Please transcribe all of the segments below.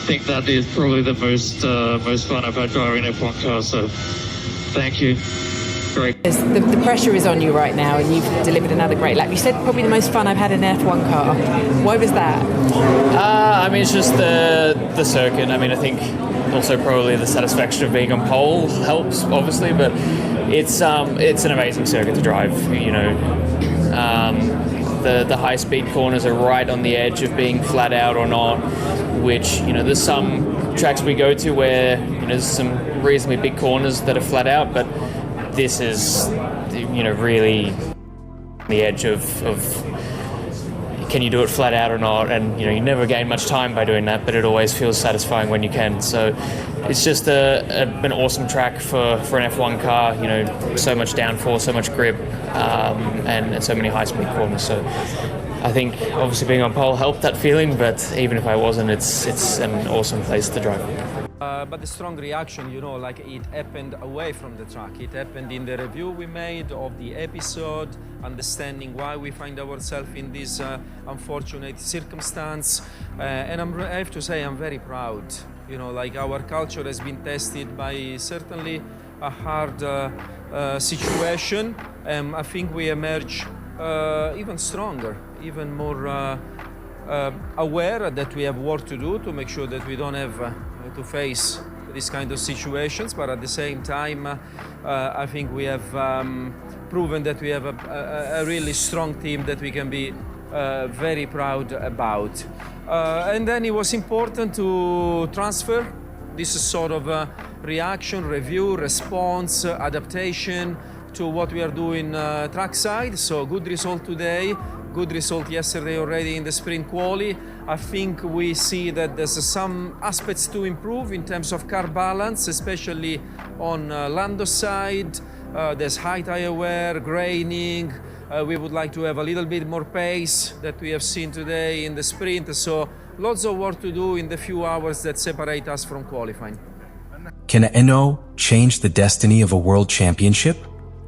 think that is probably the most fun I've had driving an F1 car. So thank you. Great. The pressure is on you right now, and you've delivered another great lap. You said probably the most fun I've had in an F1 car. Why was that? I mean, it's just the circuit. I mean, I think also probably the satisfaction of being on pole helps, obviously, but it's an amazing circuit to drive. You know, the high speed corners are right on the edge of being flat out or not. Which, you know, there's some tracks we go to where, you know, there's some reasonably big corners that are flat out, but this is, you know, really the edge of can you do it flat out or not? And, you know, you never gain much time by doing that, but it always feels satisfying when you can. So it's just an awesome track for an F1 car. You know, so much downforce, so much grip, and so many high-speed corners. So I think obviously being on pole helped that feeling, but even if I wasn't, it's an awesome place to drive. But the strong reaction, you know, like it happened away from the track. It happened in the review we made of the episode, understanding why we find ourselves in this unfortunate circumstance. And I have to say, I'm very proud. You know, like our culture has been tested by certainly a hard situation. I think we emerge even stronger, even more aware that we have work to do to make sure that we don't have to face these kind of situations, but at the same time, I think we have proven that we have a really strong team that we can be very proud about. And then it was important to transfer this sort of reaction, review, response, adaptation to what we are doing trackside. So good result today. Good result yesterday already in the sprint quali. I think we see that there's some aspects to improve in terms of car balance, especially on Lando's side. There's high tire wear, graining. We would like to have a little bit more pace that we have seen today in the sprint. So lots of work to do in the few hours that separate us from qualifying. Can Eno change the destiny of a world championship?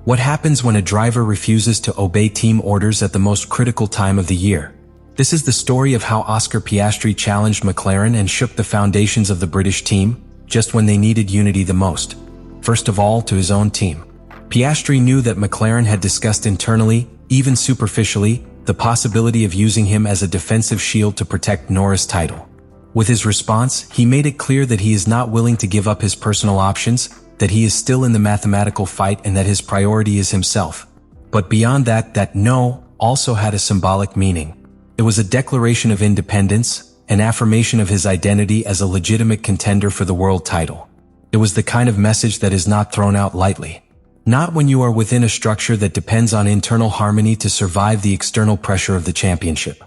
What happens when a driver refuses to obey team orders at the most critical time of the year? This is the story of how Oscar Piastri challenged McLaren and shook the foundations of the British team, just when they needed unity the most. First of all, to his own team. Piastri knew that McLaren had discussed internally, even superficially, the possibility of using him as a defensive shield to protect Norris' title. With his response, he made it clear that he is not willing to give up his personal options, that he is still in the mathematical fight, and that his priority is himself. But beyond that, that no also had a symbolic meaning. It was a declaration of independence, an affirmation of his identity as a legitimate contender for the world title. It was the kind of message that is not thrown out lightly. Not when you are within a structure that depends on internal harmony to survive the external pressure of the championship.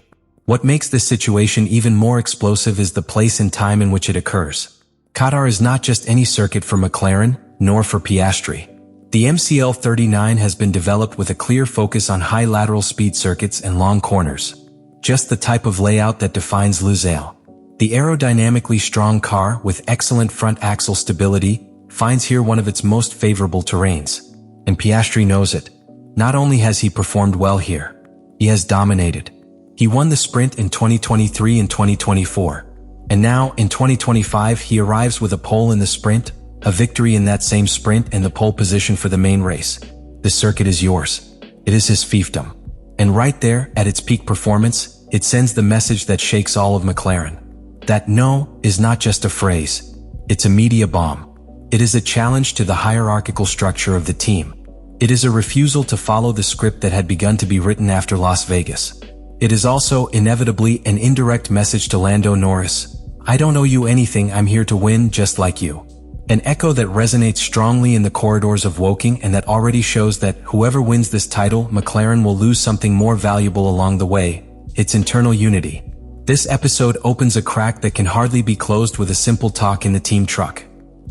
What makes this situation even more explosive is the place and time in which it occurs. Qatar is not just any circuit for McLaren, nor for Piastri. The MCL39 has been developed with a clear focus on high lateral speed circuits and long corners. Just the type of layout that defines Lusail. The aerodynamically strong car, with excellent front axle stability, finds here one of its most favorable terrains. And Piastri knows it. Not only has he performed well here, he has dominated. He won the sprint in 2023 and 2024. And now, in 2025, he arrives with a pole in the sprint, a victory in that same sprint, and the pole position for the main race. This circuit is yours. It is his fiefdom. And right there, at its peak performance, it sends the message that shakes all of McLaren. That no is not just a phrase. It's a media bomb. It is a challenge to the hierarchical structure of the team. It is a refusal to follow the script that had begun to be written after Las Vegas. It is also, inevitably, an indirect message to Lando Norris. I don't owe you anything, I'm here to win just like you. An echo that resonates strongly in the corridors of Woking, and that already shows that whoever wins this title, McLaren will lose something more valuable along the way: its internal unity. This episode opens a crack that can hardly be closed with a simple talk in the team truck.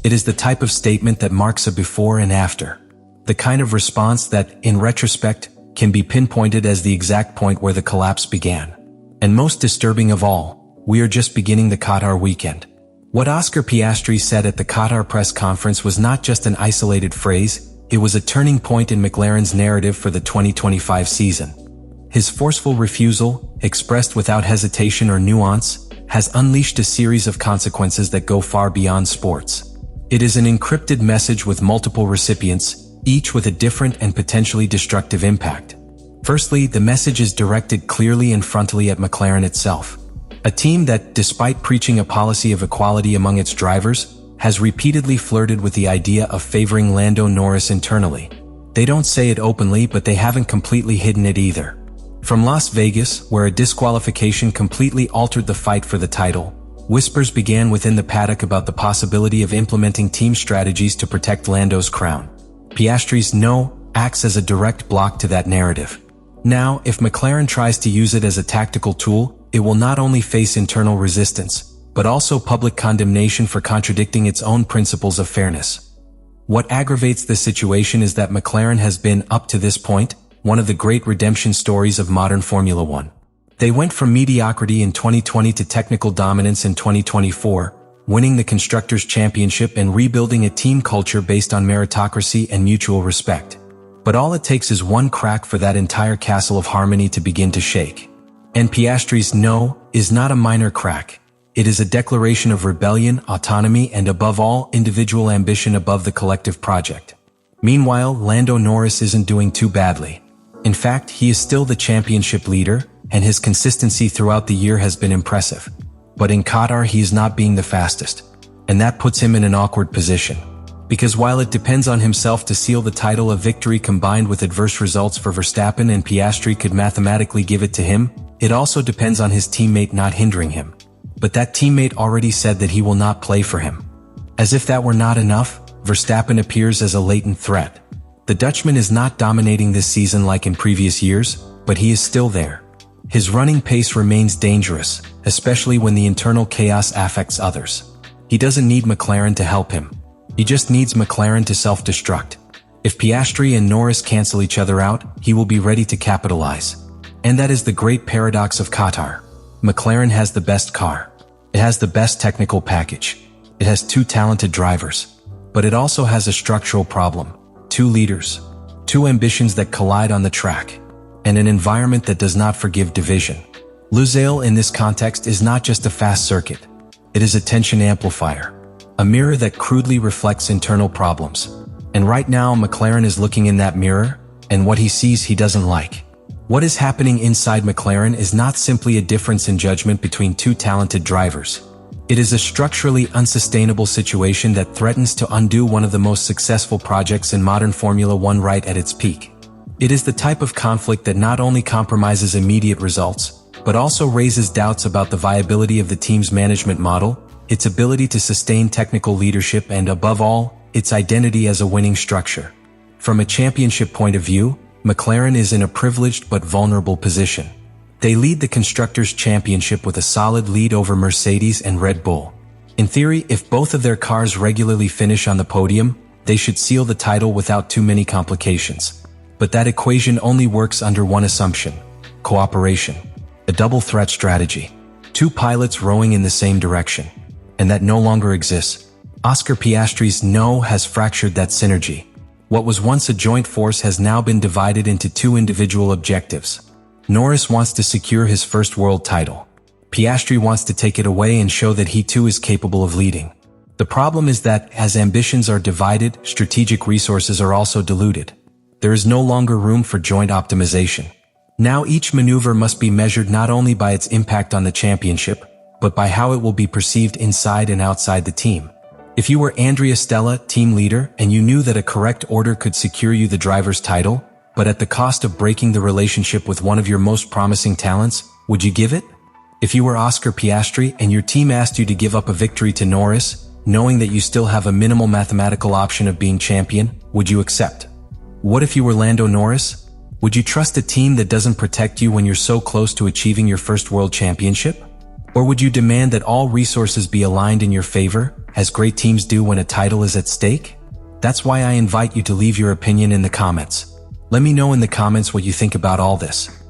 It is the type of statement that marks a before and after. The kind of response that, in retrospect, can be pinpointed as the exact point where the collapse began. And most disturbing of all, we are just beginning the Qatar weekend. What Oscar Piastri said at the Qatar press conference was not just an isolated phrase, it was a turning point in McLaren's narrative for the 2025 season. His forceful refusal, expressed without hesitation or nuance, has unleashed a series of consequences that go far beyond sports. It is an encrypted message with multiple recipients, each with a different and potentially destructive impact. Firstly, the message is directed clearly and frontally at McLaren itself. A team that, despite preaching a policy of equality among its drivers, has repeatedly flirted with the idea of favoring Lando Norris internally. They don't say it openly, but they haven't completely hidden it either. From Las Vegas, where a disqualification completely altered the fight for the title, whispers began within the paddock about the possibility of implementing team strategies to protect Lando's crown. Piastri's no acts as a direct block to that narrative. Now, if McLaren tries to use it as a tactical tool, it will not only face internal resistance, but also public condemnation for contradicting its own principles of fairness. What aggravates this situation is that McLaren has been, up to this point, one of the great redemption stories of modern Formula One. They went from mediocrity in 2020 to technical dominance in 2024, winning the Constructors' Championship and rebuilding a team culture based on meritocracy and mutual respect. But all it takes is one crack for that entire castle of harmony to begin to shake. And Piastri's no is not a minor crack. It is a declaration of rebellion, autonomy, and above all, individual ambition above the collective project. Meanwhile, Lando Norris isn't doing too badly. In fact, he is still the championship leader, and his consistency throughout the year has been impressive. But in Qatar, he is not being the fastest. And that puts him in an awkward position. Because while it depends on himself to seal the title, a victory combined with adverse results for Verstappen and Piastri could mathematically give it to him, it also depends on his teammate not hindering him. But that teammate already said that he will not play for him. As if that were not enough, Verstappen appears as a latent threat. The Dutchman is not dominating this season like in previous years, but he is still there. His running pace remains dangerous, especially when the internal chaos affects others. He doesn't need McLaren to help him. He just needs McLaren to self-destruct. If Piastri and Norris cancel each other out, he will be ready to capitalize. And that is the great paradox of Qatar. McLaren has the best car. It has the best technical package. It has two talented drivers. But it also has a structural problem. Two leaders. Two ambitions that collide on the track. And an environment that does not forgive division. Lusail in this context is not just a fast circuit. It is a tension amplifier. A mirror that crudely reflects internal problems. And right now, McLaren is looking in that mirror, and what he sees he doesn't like. What is happening inside McLaren is not simply a difference in judgment between two talented drivers. It is a structurally unsustainable situation that threatens to undo one of the most successful projects in modern Formula One right at its peak. It is the type of conflict that not only compromises immediate results, but also raises doubts about the viability of the team's management model, its ability to sustain technical leadership, and above all, its identity as a winning structure. From a championship point of view, McLaren is in a privileged but vulnerable position. They lead the Constructors' Championship with a solid lead over Mercedes and Red Bull. In theory, if both of their cars regularly finish on the podium, they should seal the title without too many complications. But that equation only works under one assumption: cooperation. A double threat strategy. Two pilots rowing in the same direction. And that no longer exists. Oscar Piastri's no has fractured that synergy. What was once a joint force has now been divided into two individual objectives. Norris wants to secure his first world title. Piastri wants to take it away and show that he too is capable of leading. The problem is that, as ambitions are divided, strategic resources are also diluted. There is no longer room for joint optimization. Now each maneuver must be measured not only by its impact on the championship, but by how it will be perceived inside and outside the team. If you were Andrea Stella, team leader, and you knew that a correct order could secure you the driver's title, but at the cost of breaking the relationship with one of your most promising talents, would you give it? If you were Oscar Piastri and your team asked you to give up a victory to Norris, knowing that you still have a minimal mathematical option of being champion, would you accept? What if you were Lando Norris? Would you trust a team that doesn't protect you when you're so close to achieving your first world championship? Or would you demand that all resources be aligned in your favor, as great teams do when a title is at stake? That's why I invite you to leave your opinion in the comments. Let me know in the comments what you think about all this.